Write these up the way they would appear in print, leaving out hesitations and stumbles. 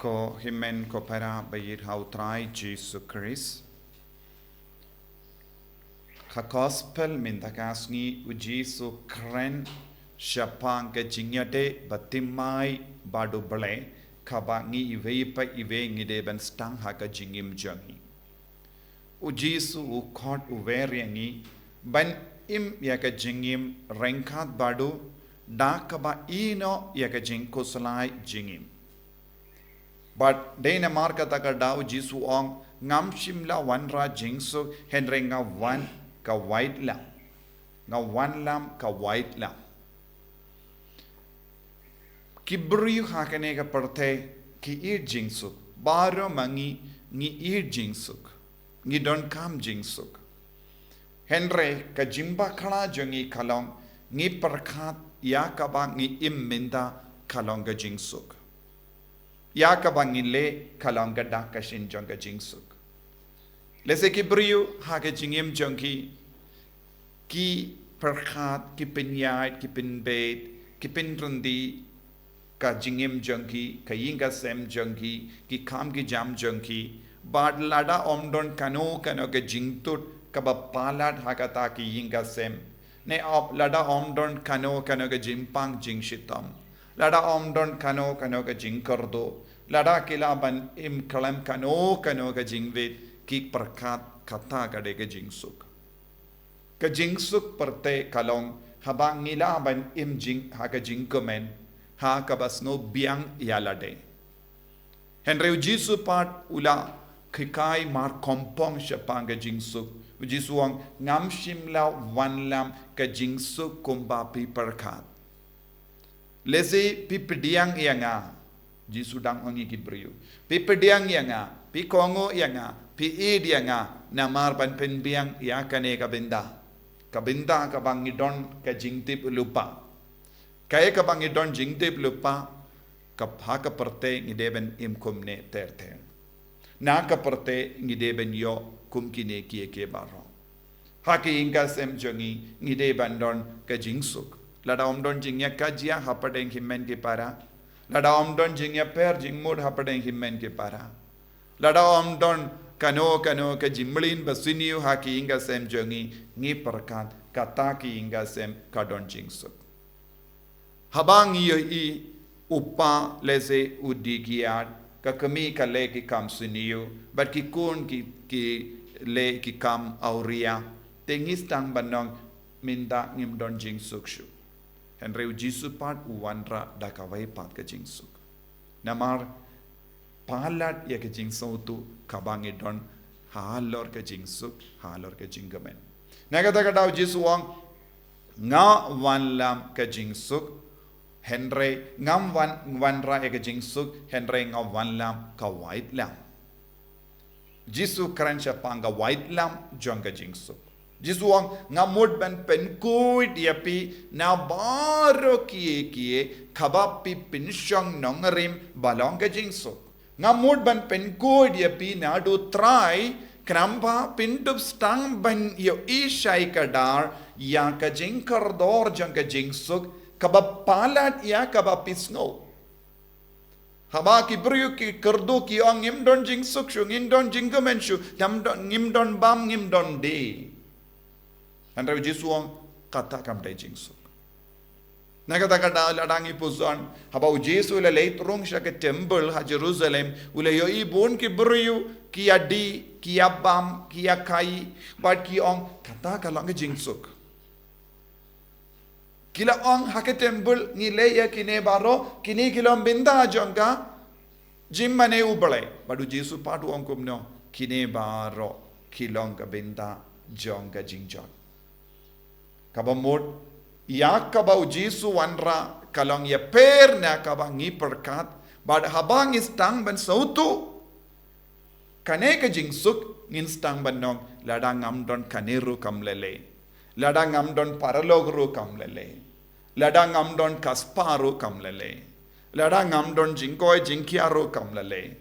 Ko himen ko para bayir hautrai Jisu Christ. Ha gospel mintakasni u Jisu kren shapang ke jinyate batimai badu bale kabangi iweipa iwe ngide ben stang haka jingim jangi. U Jisu u khot u veriangi ban im yaka jingim rengkat badu da kaba ino yaka jing kusalai jingim. But dena marka taka daw Jisu ong ngam shimla Wanrah Jingsuk henrenga wan ka white lam. Nga wan lam ka white lam. Kibriyu hakane ka parte ki ir Jingsuk. Baro mangi ngi ir Jingsuk. Ngi don kam Jingsuk. Henre ka jimba khala jongi kalong ngi perkat ya kaba ngi im minda kalong ka Jingsuk. Ya kabangile kalangga dakashin jonga Jingsuk. Lese kibriyu hake jingim jongi ki perkhat ki pinyait ki pinbait ki pinrundi ka jingim jongi ka yinga sem jongi ki kam ki jam jongi bad lada omdon kano kano ke jingtut kaba palat hakata ki yinga sem ne op lada omdon kano kano ke jimpang jingshitam lada omdon kano ke jingkardo lada kilaban im kalam kano ke jingvit ki perkat kata kade ke Jingsuk. Ke Jingsuk perte kalong habang ngilaban im jing ha ke jingkomen ha kabasno biang yalade. Henry Jisu part ula kikai mar kompong syapang ke Jingsuk. Jisu ang ngam shimla wanlam ke Jingsuk kumba pi perkat. Lezi pi pediang ianga Jisu dang ongi kibriyu. Pi pediang ianga, pi kongo ianga, pi id ianga namar ban penbiang ia kane kabinda. Kabinda kabangidon ka jingtip lupa. Kaya kabangidon jingtip lupa kapha ka perte ngideben im kumne terter. Na ka perte ngideben yo kumkine kie ke baro. Haki inga sem jongi ngideben don ka Jingsuk. Lada omdon jingya kajia hapadeng himen ke para. Lada omdon jingya per jingmud hapadeng himen ke para. Lada omdon kano ke jimlin basiniu haki inga sem jongi ngi perkat kata ki inga sem kadon Jingsuk. Habang iyo i upa leze udigiat ka kami ka le ki kam siniu but ki kun ki le ki kam auria tengis tang banong minda ngimdon Jingsuk shu. Henry Jisu part Wanrah dakawai part ke Jingsuk. Namar palat ya ke Jingsuk tu kabangi don halor ke Jingsuk halor ke Jinggamen. Nagata kadaw Jisu wang nga wanlam ke Jingsuk Henry ngam Wanrah ya ke Jingsuk Henry nga wanlam ka white lam. Jisu karansha panga white lam jong ke Jingsuk. Jisu wang ngamud ban penkuit yapi na baro kie kabapi pinsyong nongarim balong ke Jingsuk. Ngamud ban penkuit yapi na do try krampa pintup stang ban yo ishai kadar ya ka jingkar dor jang ke Jingsuk kabab palat ya kabapi snow. Haba ki brio ki kerdo ki ang ngimdon Jingsuk shu ngimdon jinggamen shu ngimdon bam ngimdon de. Henry Jisu ang kata kam day Jingsuk. Nagata ladangi pusan haba Jisu ila leitrong siya ke temple ha Jerusalem ula yo ibon ki brio ki adi ki abam ki akai but ki ang kata kalang ke Jingsuk. Kila ang ha ke temple ngile ya kine baro kini kilom binda jongka jimmane ubale badu Jisu padu ang kumno kine baro kilong ka binda jongka jingjong. Kabamod, ya kabaw Jisu Wanrah kalong ya per na kabang ngi perkat, bad habang istang ban sautu. Kane ka Jingsuk nginstang banong ladang amdon kaneru kamlele, ladang amdon paralogru kamlele, ladang amdon kasparu kamlele, ladang amdon jingkoy jingkiaru kamlele,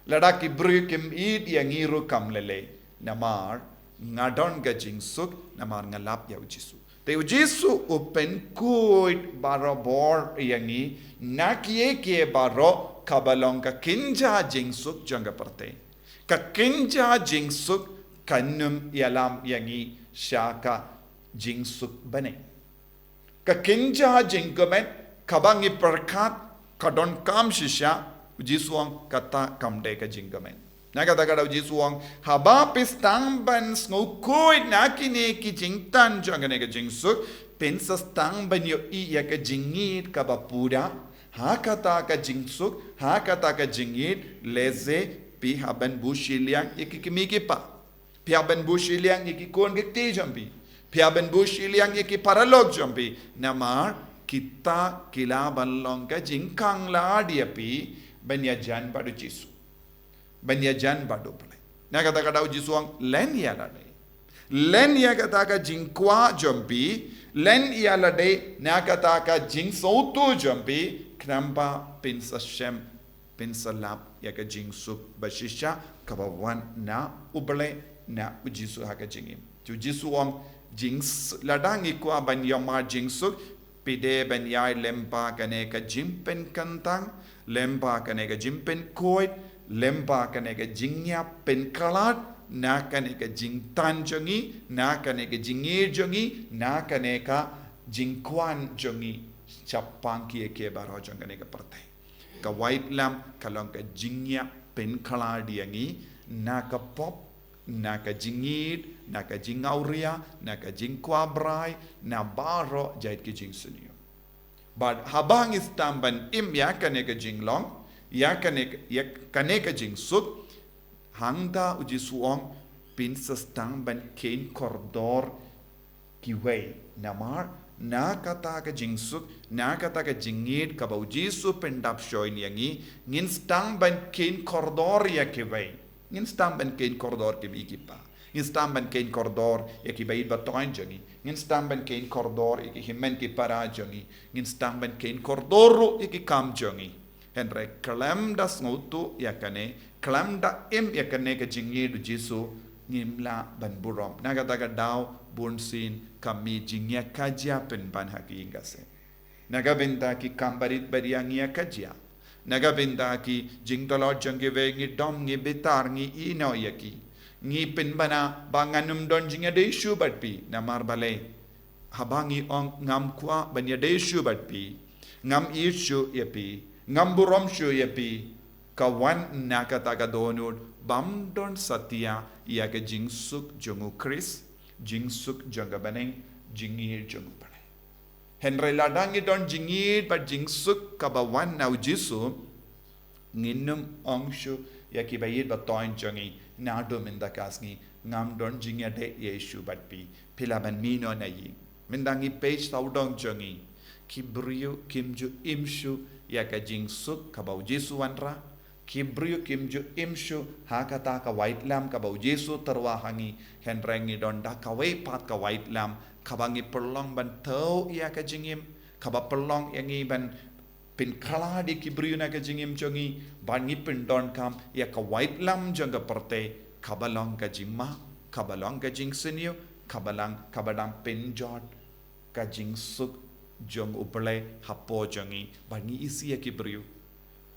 ladak ibru kim id yang iru kamlele, namar ngadon ka Jingsuk namar ngalap ya Jisu. Teu Jisu upen kuit baro bor yangi nakie kie baro kabalong ka kinja jingsuk jangga perte. Ka kinja jingsuk kanum yalam yangi syaka jingsuk bane. Ka kinja jingkamen kabangi perkat kadon kam shisha Jisuang kata kamde ka jingkamen. Na kata kada Jisuang haba pistang ban snukui nakine ki jingtan jangane ka jingsuk pensastang ban yo I ya ka jingit ka bapura ha kata ka jingsuk ha kata ka jingit leze pi haban bushiliang ikikimiki pa pi haban bushiliang ikikon gete jampi pi haban bushiliang ikiparalog jampi namar kita kila balong ka jingkang la diapi banyajan badu Jisu. Banyajan badu pala. Na kata-kata Jisuang len ya lade. Len ya kata-kata jingkwa jampi, len ya lade na kata-kata jingsautu jampi, kenapa pinsashem pinsalap ya ka jingsuk bashisha kabawan na ubale na Jisu ha ka jingim. Tu Jisuang jings ladangi kwa banyama jingsuk pide banyai lempa kane ka jimpen kantang lempa kanega jimpen koit lempa kanega jingnya pen kalat na kanega jingtan jongi na kanega jingir jongi na kanega jingkwan jongi chapang kie ke baro jong kanega partai ka white lam kalong ka jingnya pen kalat diangi na ka pop na ka jingid na ka jingauria na ka jingkwa brai na baro jait ki jingsunio. But habang istamban im ya kaneka jinglong ya kaneka jingsuk hangda uji suong pinsastamban kain koridor kiway namar na kata ka jingsuk na kata ka jingid ka baujisu pendap shoin yangi ngin stamban kain koridor ya kiway ngin stamban kain koridor kibikipa ngin stamban kain koridor ya kibai batoin jangi ngin stamban kain koridor iki himen ki para jongi ngin stamban kain koridor iki kam jongi henre kalam das ngutu yakane kalam da im yakane ka jingi du Jisu ngimla ban burom naga daga daw bunsin kami jingya kajia pen ban haki ingase naga benda ki kambarit bariangia kajia naga benda ki jingdolo jongi vengi dom ngi bitar ngi ino yaki ngi pen bana banganum don jinga de shu batpi namar bale habangi ong ngam kwa banya de shu batpi ngam ishu yapi ngam burom shu yapi kawan nakata ka donut bam don satya ya ka jingsuk jongu Chris jingsuk jonga baneng jingir jongu pare henry ladangi don jingir but jingsuk kabawan now Jisu nginum ong shu yaki bayid batoin jongi nado minda kasngi ngam don jingya de Yesu batpi pilaban mino na yi mindangi page saudong jongi kibriu kimju imshu yaka jingsuk kabau Jisu Wanrah kibriu kimju imshu hakata ka white lam kabau Jisu terwahangi henrengi don da kawai pat ka white lam kabangi perlong ban tau yaka jingim kaba perlong yangi ban pin kala di kibriu na ka jingim jongi bangi pin don kam ya ka white lam jonga perte kabalong ka jingma kabalong ka jingsenyo kabadang pin jot ka jingsuk jong upale hapo jongi bangi isi ya kibriu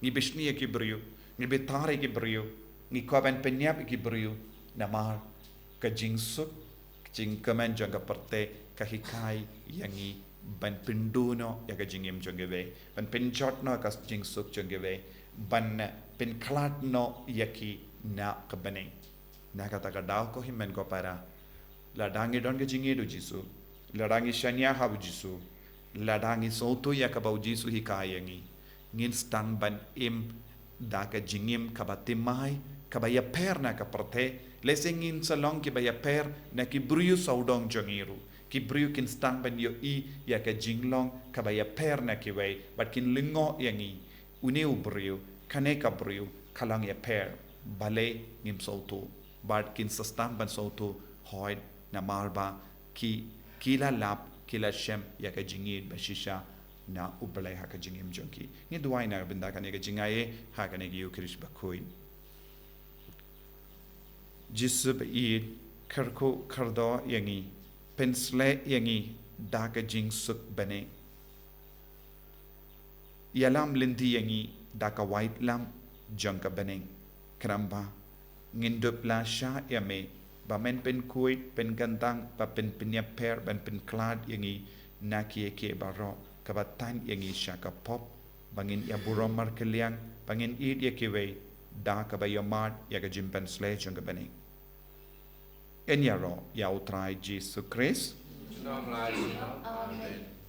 ni bishni ya kibriu ni betare kibriu ni kaban penyap kibriu namar ka jingsuk jingkaman jonga perte kahikai yangi ban pinduno ya ka jingim jongeve ban pinjot no ka jingsuk jongeve ban pin klat no yaki na kabane na kata ka daw ko himen ko para ladangi don ka jingi do Jisu ladangi shanya habu Jisu ladangi soto ya ka bau Jisu hikayangi ngin stang ban im da ka jingim kabatimai kabaya per na ka perte lesengin salong ki baya per na ki briu saudong jongiru kibriu kin stang ban yo I ya ka jinglong kabaya per na kiway but kin lingo yangi uneu briu kane ka briu kalang ya per bale ngim sautu but kin sastang ban sautu hoid na marba ki kila lap kila shem ya ka jingid bashisha na ubalay ha ka jingim jonki ni duwai na benda kane ka jingaye ha kane gi ukrish bakuin Jisu ba I karko kardo yangi pensle yangi daka Jingsuk bane. Ialam linti yangi daka white lam jangka bane. Keramba ngindup la sya yame bamen pen kuit pen gantang ba pen penyaper ban pen klad yangi naki ke baro kabatan yangi sya ka pop bangin ya buromar keliang bangin id ya kiwe daka bayamat ya ka jimpan sle jangka bane. En yaro ya utrai Jisu Christ. Amen.